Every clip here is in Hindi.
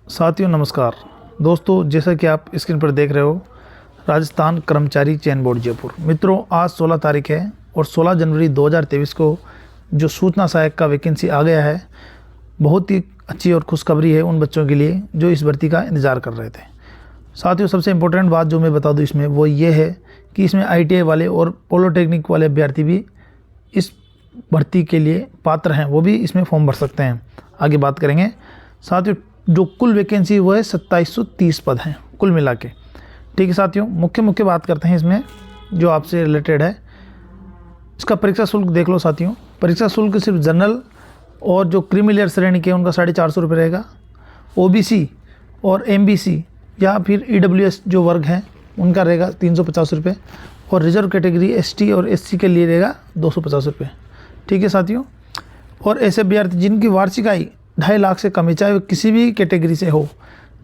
साथियों नमस्कार। दोस्तों, जैसा कि आप स्क्रीन पर देख रहे हो, राजस्थान कर्मचारी चयन बोर्ड जयपुर। मित्रों, आज 16 तारीख है और 16 जनवरी 2023 को जो सूचना सहायक का वैकेंसी आ गया है, बहुत ही अच्छी और खुशखबरी है उन बच्चों के लिए जो इस भर्ती का इंतज़ार कर रहे थे। साथियों, सबसे इम्पोर्टेंट बात जो मैं बता दूं इसमें वो ये है कि इसमें ITI वाले और पॉलिटेक्निक वाले अभ्यर्थी भी इस भर्ती के लिए पात्र हैं, वो भी इसमें फॉर्म भर सकते हैं। आगे बात करेंगे। साथियों, जो कुल वैकेंसी वो है 2730 पद हैं कुल मिला के। ठीक है साथियों, मुख्य बात करते हैं इसमें जो आपसे रिलेटेड है। इसका परीक्षा शुल्क देख लो साथियों। परीक्षा शुल्क सिर्फ जनरल और जो क्रीमी लेयर श्रेणी के उनका 450 रुपये रहेगा। OBC और MBC या फिर EWS जो वर्ग हैं उनका रहेगा 350 रुपये और रिजर्व कैटेगरी ST और SC के लिए रहेगा 250 रुपये। ठीक है साथियों, और ऐसे अभ्यर्थी जिनकी वार्षिक आय 2.5 लाख से कम है, चाहे किसी भी कैटेगरी से हो,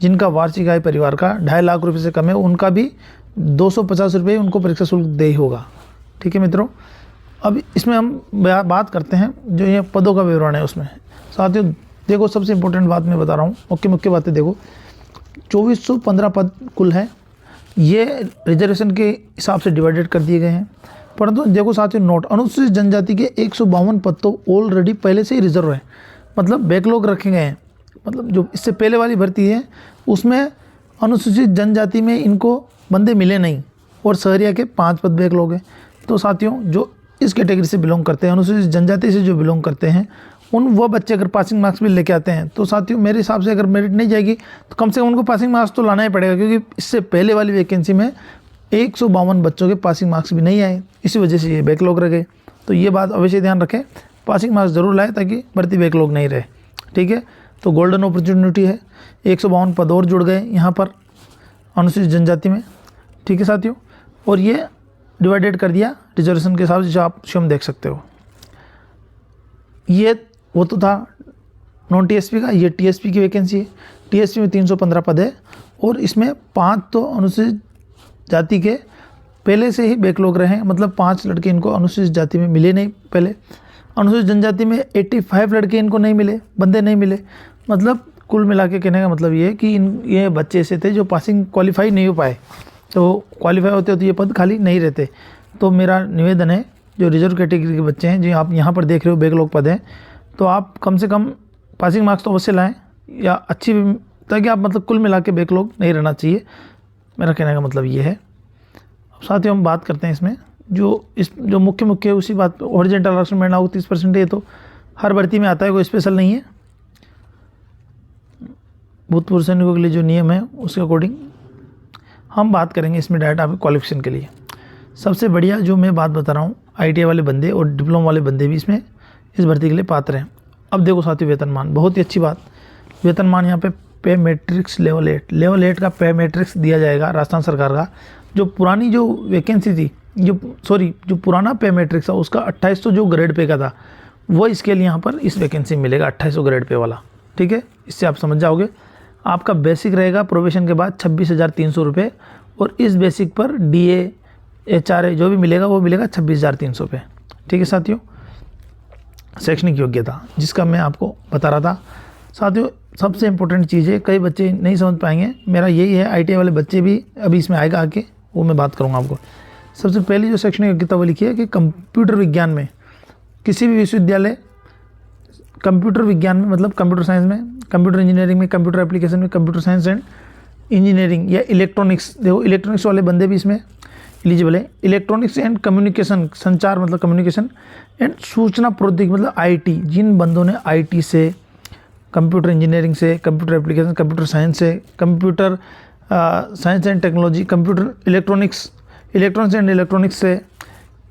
जिनका वार्षिक आय परिवार का 2.5 लाख रुपये से कम है, उनका भी 250 रुपये उनको परीक्षा शुल्क दे ही होगा। ठीक है मित्रों, अब इसमें हम बात करते हैं जो ये पदों का विवरण है उसमें। साथियों देखो, सबसे इम्पोर्टेंट बात मैं बता रहा हूँ, मुख्य बातें देखो। 2415 पद कुल है, ये रिजर्वेशन के हिसाब से डिवाइडेड कर दिए गए हैं। परंतु देखो साथियों, नोट, अनुसूचित जनजाति के 152 पद तो ऑलरेडी पहले से ही रिजर्व है, मतलब बैकलॉग रखे गए हैं। मतलब जो इससे पहले वाली भर्ती है उसमें अनुसूचित जनजाति में इनको बंदे मिले नहीं और शहरिया के 5 पद बैकलॉग है। तो साथियों, जो इस कैटेगरी से बिलोंग करते हैं, अनुसूचित जनजाति से जो बिलोंग करते हैं, वो बच्चे अगर पासिंग मार्क्स भी लेके आते हैं तो साथियों मेरे हिसाब से अगर मेरिट नहीं जाएगी तो कम से कम उनको पासिंग मार्क्स तो लाना ही पड़ेगा, क्योंकि इससे पहले वाली वैकेंसी में 152 बच्चों के पासिंग मार्क्स भी नहीं आए, इसी वजह से ये बैकलॉग रह गए। तो ये बात अवश्य ध्यान रखें, पासिंग मार्क्स जरूर लाए ताकि भर्ती बैकलॉग नहीं रहे। ठीक है, तो गोल्डन अपॉर्चुनिटी है, 152 पद और जुड़ गए यहाँ पर अनुसूचित जनजाति में। ठीक है साथियों, और ये डिवाइडेड कर दिया रिजर्वेशन के हिसाब से, जो आप स्वयं देख सकते हो। ये वो तो था नॉन TSP का, ये TSP की वैकेंसी है। TSP में 315 पद है और इसमें 5 तो अनुसूचित जाति के पहले से ही बैकलॉग रहे हैं, मतलब 5 लड़के इनको अनुसूचित जाति में मिले नहीं पहले। अनुसूचित जनजाति में 85 लड़के इनको नहीं मिले, बंदे नहीं मिले। मतलब कुल मिला के कहने का मतलब ये है कि ये बच्चे ऐसे थे जो पासिंग क्वालिफाई नहीं हो पाए, तो क्वालिफाई होते तो ये पद खाली नहीं रहते। तो मेरा निवेदन है, जो रिजर्व कैटेगरी के बच्चे हैं जो आप यहाँ पर देख रहे हो बैकलॉग पद हैं, तो आप कम से कम पासिंग मार्क्स तो अवश्य लाएँ या अच्छी, ताकि आप मतलब कुल मिला के बैकलॉग नहीं रहना चाहिए। मेरा कहने का मतलब ये है। साथियों हम बात करते हैं इसमें जो मुख्य है उसी बात। हॉरिजॉन्टल आरक्षण मिलना हो 30%, ये तो हर भर्ती में आता है, कोई स्पेशल नहीं है। भूतपूर्व सैनिकों के लिए जो नियम है उसके अकॉर्डिंग हम बात करेंगे इसमें डायरेक्ट आपके क्वालिफिकेशन के लिए। सबसे बढ़िया जो मैं बात बता रहा हूँ, ITI वाले बंदे और डिप्लोमा वाले बंदे भी इसमें इस भर्ती के लिए पात्र हैं। अब देखो साथियों, वेतनमान, बहुत ही अच्छी बात। वेतनमान यहाँ पे मैट्रिक्स लेवल 8 का पे मैट्रिक्स दिया जाएगा राजस्थान सरकार का। जो पुरानी जो वैकेंसी थी, जो पुराना पे मैट्रिक्स था उसका 2800 जो ग्रेड पे का था, वो इसके लिए यहाँ पर इस वैकेंसी में मिलेगा 2800 ग्रेड पे वाला। ठीक है, इससे आप समझ जाओगे। आपका बेसिक रहेगा प्रोबेशन के बाद 26,300 रुपये, और इस बेसिक पर DA HRA जो भी मिलेगा वो मिलेगा 26,300 रुपये। ठीक है साथियों, शैक्षणिक योग्यता जिसका मैं आपको बता रहा था। साथियों सबसे इम्पोर्टेंट चीज़ है, कई बच्चे नहीं समझ पाएंगे, मेरा यही है, ITI वाले बच्चे भी अभी इसमें आएगा आके, वो मैं बात करूँगा आपको। सबसे पहली जो शैक्षणिक योग्यता वो लिखी है कि कंप्यूटर विज्ञान में किसी भी विश्वविद्यालय, कंप्यूटर विज्ञान में मतलब कंप्यूटर साइंस में, कंप्यूटर इंजीनियरिंग में, कंप्यूटर एप्लीकेशन में, कंप्यूटर साइंस एंड इंजीनियरिंग या इलेक्ट्रॉनिक्स, देखो इलेक्ट्रॉनिक्स वाले बंदे भी इसमें एलिजिबल है। इलेक्ट्रॉनिक्स एंड कम्युनिकेशन, संचार मतलब कम्युनिकेशन, एंड सूचना प्रौद्योगिकी मतलब IT, जिन बंदों ने IT से, कंप्यूटर इंजीनियरिंग से, कंप्यूटर एप्लीकेशन, कंप्यूटर साइंस से, computer science and technology, computer electronics and electronics से,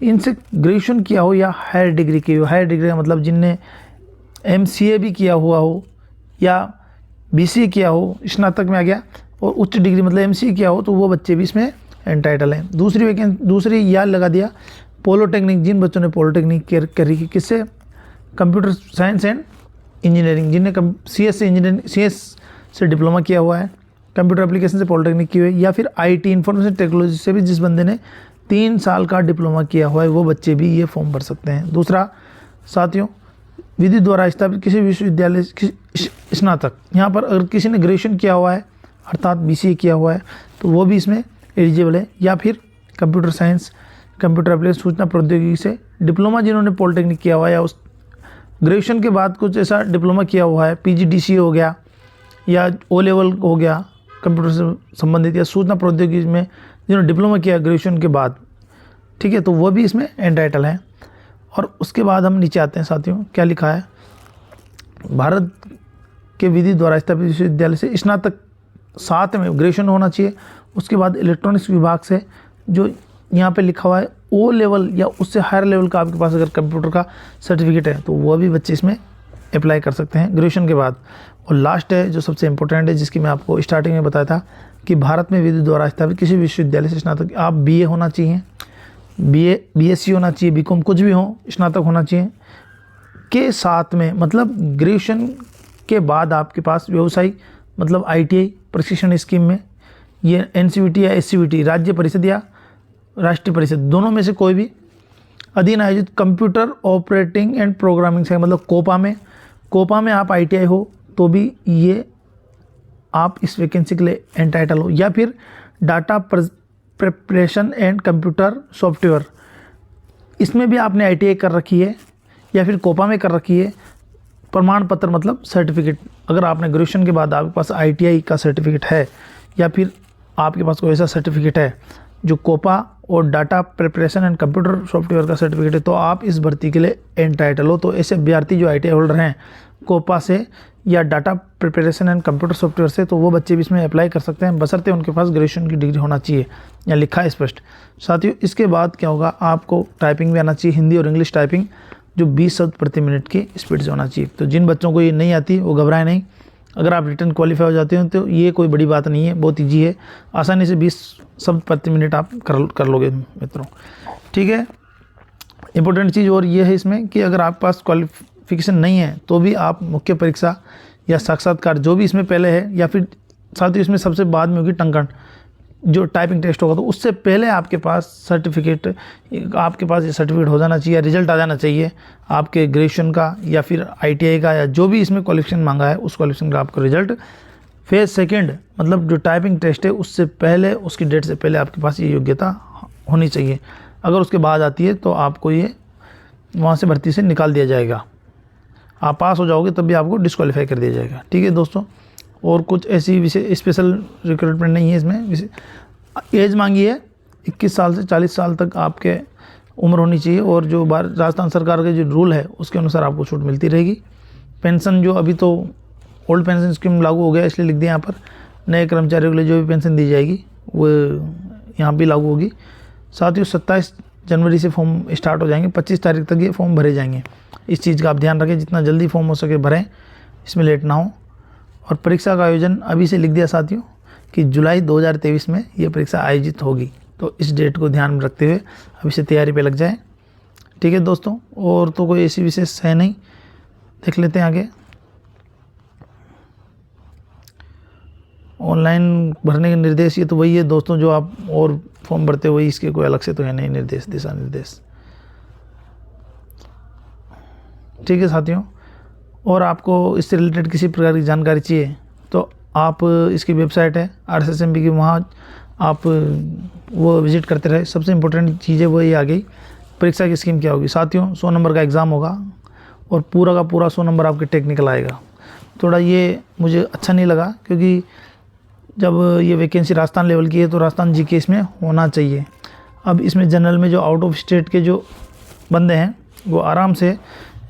इनसे ग्रेजुएशन किया हो या हायर डिग्री की हो। हायर डिग्री का मतलब जिनने MCA भी किया हुआ हो या BCA किया हो, स्नातक में आ गया, और उच्च डिग्री मतलब MCA किया हो, तो वो बच्चे भी इसमें एंटाइटल हैं। दूसरी याद लगा दिया, पॉलिटेक्निक, जिन बच्चों ने पॉलिटेक्निक करी, किससे, कंप्यूटर साइंस एंड इंजीनियरिंग, जिनने CS से डिप्लोमा किया हुआ है, कंप्यूटर एप्लीकेशन से पॉलिटेक्निक की हुई है, या फिर IT इंफॉर्मेशन टेक्नोलॉजी से भी जिस बंदे ने 3 साल का डिप्लोमा किया हुआ है, वो बच्चे भी ये फॉर्म भर सकते हैं। दूसरा साथियों, विधि द्वारा स्थापित किसी विश्वविद्यालय स्नातक, यहाँ पर अगर किसी ने ग्रेजुएशन किया हुआ है अर्थात BCA किया हुआ है तो वो भी इसमें एलिजिबल है, या फिर कंप्यूटर साइंस, कंप्यूटर एप्लीकेशन, सूचना प्रौद्योगिकी से डिप्लोमा जिन्होंने पॉलिटेक्निक किया हुआ है या उस ग्रेजुएशन के बाद कुछ ऐसा डिप्लोमा किया हुआ है, PGDCA हो गया या O लेवल हो गया कंप्यूटर से संबंधित, या सूचना प्रौद्योगिकी में जिन्होंने डिप्लोमा किया ग्रेजुएशन के बाद, ठीक है, तो वो भी इसमें एंटाइटल हैं। और उसके बाद हम नीचे आते हैं साथियों, क्या लिखा है, भारत के विधि द्वारा स्थापित विश्वविद्यालय से स्नातक साथ में ग्रेजुएशन होना चाहिए। उसके बाद इलेक्ट्रॉनिक्स विभाग से जो यहाँ पे लिखा हुआ है O लेवल या उससे हायर लेवल का आपके पास अगर कंप्यूटर का सर्टिफिकेट है तो वो भी बच्चे इसमें अप्लाई कर सकते हैं ग्रेजुएशन के बाद। और लास्ट है जो सबसे इंपॉर्टेंट है, जिसकी मैं आपको स्टार्टिंग में बताया था कि भारत में विधि द्वारा स्थापित किसी विश्वविद्यालय से स्नातक, आप BA होना चाहिए, BSc होना चाहिए, BCom कुछ भी हो, स्नातक होना चाहिए के साथ में, मतलब ग्रेजुएशन के बाद आपके पास व्यवसायिक मतलब ITI प्रशिक्षण स्कीम में ये NCVT या SCVT राज्य परिषद या राष्ट्रीय परिषद दोनों में से कोई भी अधीन आयोजित कंप्यूटर ऑपरेटिंग एंड प्रोग्रामिंग से, मतलब कोपा में आप ITI हो तो भी ये आप इस वैकेंसी के लिए एंटाइटल हो, या फिर data preparation and computer software इसमें भी आपने ITI कर रखी है या फिर कोपा में कर रखी है, प्रमाण पत्र मतलब सर्टिफिकेट, अगर आपने ग्रेजुएशन के बाद आपके पास ITI का सर्टिफिकेट है या फिर आपके पास कोई ऐसा सर्टिफिकेट है जो कोपा और data preparation and computer software का सर्टिफिकेट है तो आप इस भर्ती के लिए एंटाइटल हो। तो ऐसे अभ्यर्थी जो ITI होल्डर हैं कोपा से या data preparation and computer software से, तो वो बच्चे भी इसमें अप्लाई कर सकते हैं, बशर्ते उनके पास ग्रेजुएशन की डिग्री होना चाहिए, या लिखा है स्पष्ट। साथियों इसके बाद क्या होगा, आपको टाइपिंग भी आना चाहिए, हिंदी और इंग्लिश टाइपिंग जो 20 शब्द प्रति मिनट की स्पीड से होना चाहिए। तो जिन बच्चों को ये नहीं आती वो घबराएं नहीं, अगर आप रिटर्न क्वालिफाई हो जाते हो तो ये कोई बड़ी बात नहीं है, बहुत ईजी है, आसानी से 20 शब्द प्रति मिनट आप कर लोगे मित्रों, ठीक है। इंपॉर्टेंट चीज़ और ये है इसमें कि अगर आपके पास क्वालिफिकेशन नहीं है तो भी आप मुख्य परीक्षा या साक्षात्कार जो भी इसमें पहले है, या फिर साथ ही इसमें सबसे बाद में होगी टंकण जो टाइपिंग टेस्ट होगा, तो उससे पहले आपके पास सर्टिफिकेट ये सर्टिफिकेट हो जाना चाहिए, रिजल्ट आ जाना चाहिए आपके ग्रेजुएशन का या फिर ITI का, या जो भी इसमें क्वालिफिकेशन मांगा है उस क्वालिफिकेशन का आपको रिजल्ट फेज सेकंड मतलब जो टाइपिंग टेस्ट है उससे पहले, उसकी डेट से पहले आपके पास ये योग्यता होनी चाहिए। अगर उसके बाद आती है तो आपको ये वहाँ से भर्ती से निकाल दिया जाएगा, आप पास हो जाओगे तब भी आपको डिस्क्वालीफाई कर दिया जाएगा, ठीक है दोस्तों। और कुछ ऐसी विशेष स्पेशल रिक्रूटमेंट नहीं है इसमें। एज मांगी है 21 साल से 40 साल तक आपके उम्र होनी चाहिए, और जो राजस्थान सरकार के जो रूल है उसके अनुसार आपको छूट मिलती रहेगी। पेंशन जो अभी तो ओल्ड पेंशन स्कीम लागू हो गया इसलिए लिख दिया यहाँ पर, नए कर्मचारियों के लिए जो भी पेंशन दी जाएगी वो यहाँ भी लागू होगी। साथ ही 27 जनवरी से फॉर्म स्टार्ट हो जाएंगे, 25 तारीख तक ये फॉर्म भरे जाएंगे। इस चीज़ का आप ध्यान रखें, जितना जल्दी फॉर्म हो सके भरें, इसमें लेट ना हो। और परीक्षा का आयोजन अभी से लिख दिया साथियों कि जुलाई 2023 में ये परीक्षा आयोजित होगी, तो इस डेट को ध्यान में रखते हुए अभी से तैयारी पे लग जाए, ठीक है दोस्तों। और तो कोई ऐसी विशेष है नहीं, देख लेते हैं आगे। ऑनलाइन भरने के निर्देश ये तो वही है दोस्तों जो आप और फॉर्म भरते हो वही, इसके कोई अलग से तो है नहीं निर्देश, दिशा निर्देश, ठीक है साथियों। और आपको इससे रिलेटेड किसी प्रकार की जानकारी चाहिए तो आप इसकी वेबसाइट है RSSMB की, वहाँ आप वो विजिट करते रहे। सबसे इम्पोर्टेंट चीज़ है वो ये आ गई, परीक्षा की स्कीम क्या होगी साथियों। 100 नंबर का एग्ज़ाम होगा और पूरा का पूरा 100 नंबर आपके टेक्निकल आएगा। थोड़ा ये मुझे अच्छा नहीं लगा क्योंकि जब ये वैकेंसी राजस्थान लेवल की है तो राजस्थान GK इसमें होना चाहिए। अब इसमें जनरल में जो आउट ऑफ स्टेट के जो बंदे हैं वो आराम से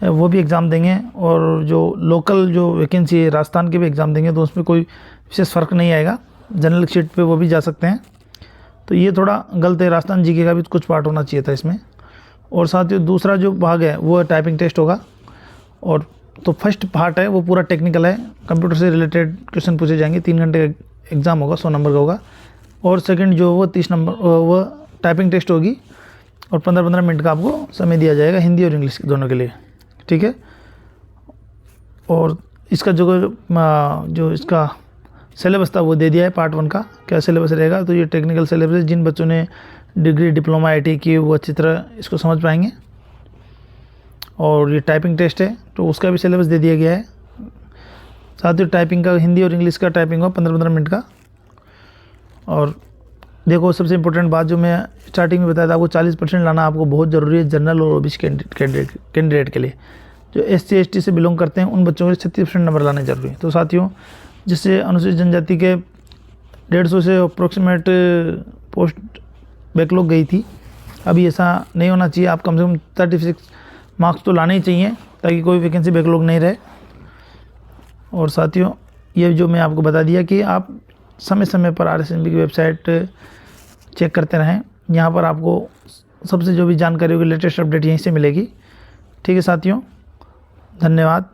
वो भी एग्ज़ाम देंगे, और जो लोकल जो वैकेंसी है राजस्थान के भी एग्ज़ाम देंगे, तो उसमें कोई विशेष फ़र्क नहीं आएगा, जनरल सीट पे वो भी जा सकते हैं। तो ये थोड़ा गलत है, राजस्थान GK का भी कुछ पार्ट होना चाहिए था इसमें। और साथ ही दूसरा जो भाग है वो टाइपिंग टेस्ट होगा, और तो फर्स्ट पार्ट है वो पूरा टेक्निकल है, कंप्यूटर से रिलेटेड क्वेश्चन पूछे जाएंगे, 3 घंटे का एग्ज़ाम होगा, 100 नंबर का होगा। और सेकंड जो वो 30 नंबर वो टाइपिंग टेस्ट होगी, और 15-15 मिनट का आपको समय दिया जाएगा हिंदी और इंग्लिश दोनों के लिए, ठीक है। और इसका जो इसका सिलेबस था वो दे दिया है पार्ट 1 का, क्या सिलेबस रहेगा। तो ये टेक्निकल सिलेबस है, जिन बच्चों ने डिग्री डिप्लोमा ITI की वो अच्छी तरह इसको समझ पाएंगे। और ये टाइपिंग टेस्ट है तो उसका भी सिलेबस दे दिया गया है। साथ ही टाइपिंग का हिंदी और इंग्लिश का टाइपिंग हो 15-15 मिनट का। और देखो सबसे इम्पोर्टेंट बात जो मैं स्टार्टिंग में बताया था, आपको 40% लाना आपको बहुत ज़रूरी है जनरल और ओबीसी कैंडिडेट के लिए। जो SC ST से बिलोंग करते हैं उन बच्चों के 36% नंबर लाने जरूरी है। तो साथियों, जिससे अनुसूचित जनजाति के 150 से अप्रोक्सीमेट पोस्ट बैकलॉग गई थी, अभी ऐसा नहीं होना चाहिए। आप कम से कम 36 मार्क्स तो लाने ही चाहिए ताकि कोई वैकेंसी बैकलॉग नहीं रहे। और साथियों, ये जो मैं आपको बता दिया कि आप समय समय पर RSNB की वेबसाइट चेक करते रहें। यहाँ पर आपको सबसे जो भी जानकारी होगी लेटेस्ट अपडेट यहीं से मिलेगी। ठीक है साथियों, धन्यवाद।